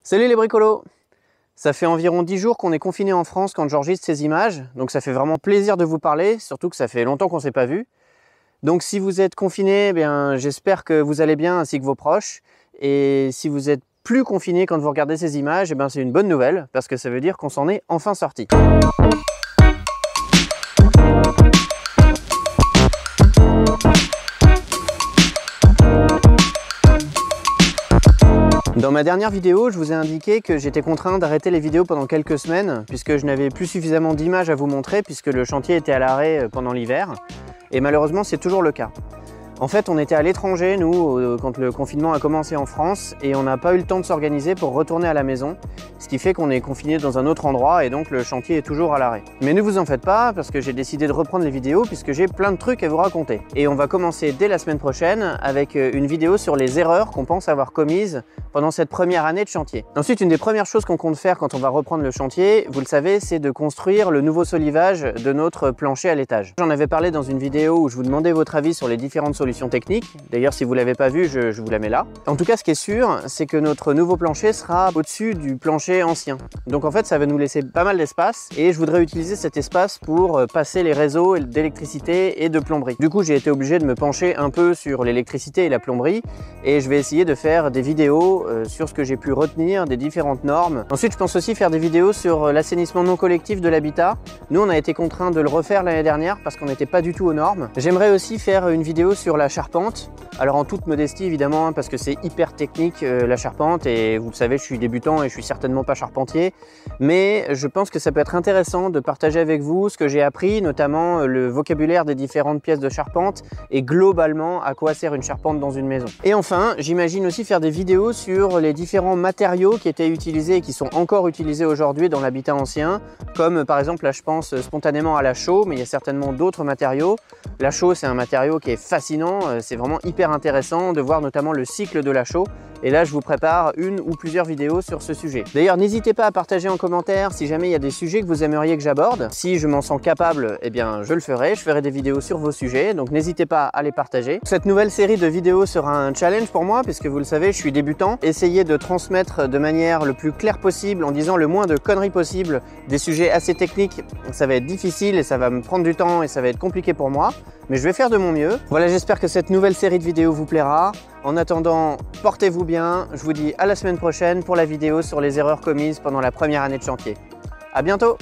Salut les bricolos! Ça fait environ 10 jours qu'on est confiné en France quand j'enregistre ces images, donc ça fait vraiment plaisir de vous parler, surtout que ça fait longtemps qu'on ne s'est pas vu. Donc si vous êtes confiné, j'espère que vous allez bien ainsi que vos proches. Et si vous êtes plus confiné quand vous regardez ces images, c'est une bonne nouvelle, parce que ça veut dire qu'on s'en est enfin sorti. Dans ma dernière vidéo, je vous ai indiqué que j'étais contraint d'arrêter les vidéos pendant quelques semaines puisque je n'avais plus suffisamment d'images à vous montrer puisque le chantier était à l'arrêt pendant l'hiver. Et malheureusement, c'est toujours le cas. En fait, on était à l'étranger, nous, quand le confinement a commencé en France, et on n'a pas eu le temps de s'organiser pour retourner à la maison, ce qui fait qu'on est confiné dans un autre endroit et donc le chantier est toujours à l'arrêt. Mais ne vous en faites pas, parce que j'ai décidé de reprendre les vidéos puisque j'ai plein de trucs à vous raconter. Et on va commencer dès la semaine prochaine avec une vidéo sur les erreurs qu'on pense avoir commises pendant cette première année de chantier. Ensuite, une des premières choses qu'on compte faire quand on va reprendre le chantier, vous le savez, c'est de construire le nouveau solivage de notre plancher à l'étage. J'en avais parlé dans une vidéo où je vous demandais votre avis sur les différentes solutions techniques. D'ailleurs, si vous ne l'avez pas vu, je vous la mets là. En tout cas, ce qui est sûr, c'est que notre nouveau plancher sera au-dessus du plancher ancien. Donc en fait, ça va nous laisser pas mal d'espace et je voudrais utiliser cet espace pour passer les réseaux d'électricité et de plomberie. Du coup, j'ai été obligé de me pencher un peu sur l'électricité et la plomberie et je vais essayer de faire des vidéos sur ce que j'ai pu retenir des différentes normes. Ensuite, je pense aussi faire des vidéos sur l'assainissement non collectif de l'habitat. Nous, on a été contraints de le refaire l'année dernière parce qu'on n'était pas du tout aux normes. J'aimerais aussi faire une vidéo sur la charpente. Alors en toute modestie évidemment, parce que c'est hyper technique la charpente et vous le savez, je suis débutant et je suis certainement pas charpentier, mais je pense que ça peut être intéressant de partager avec vous ce que j'ai appris, notamment le vocabulaire des différentes pièces de charpente et globalement à quoi sert une charpente dans une maison. Et enfin, j'imagine aussi faire des vidéos sur les différents matériaux qui étaient utilisés et qui sont encore utilisés aujourd'hui dans l'habitat ancien, comme par exemple là je pense spontanément à la chaux, mais il y a certainement d'autres matériaux. La chaux, c'est un matériau qui est fascinant, c'est vraiment hyper intéressant de voir notamment le cycle de la chaux. Et là, je vous prépare une ou plusieurs vidéos sur ce sujet. D'ailleurs, n'hésitez pas à partager en commentaire si jamais il y a des sujets que vous aimeriez que j'aborde. Si je m'en sens capable, je le ferai. Je ferai des vidéos sur vos sujets, donc n'hésitez pas à les partager. Cette nouvelle série de vidéos sera un challenge pour moi, puisque vous le savez, je suis débutant. Essayez de transmettre de manière le plus claire possible, en disant le moins de conneries possible, des sujets assez techniques. Ça va être difficile et ça va me prendre du temps et ça va être compliqué pour moi. Mais je vais faire de mon mieux. Voilà, j'espère que cette nouvelle série de vidéos vous plaira. En attendant, portez-vous bien. Je vous dis à la semaine prochaine pour la vidéo sur les erreurs commises pendant la première année de chantier. À bientôt!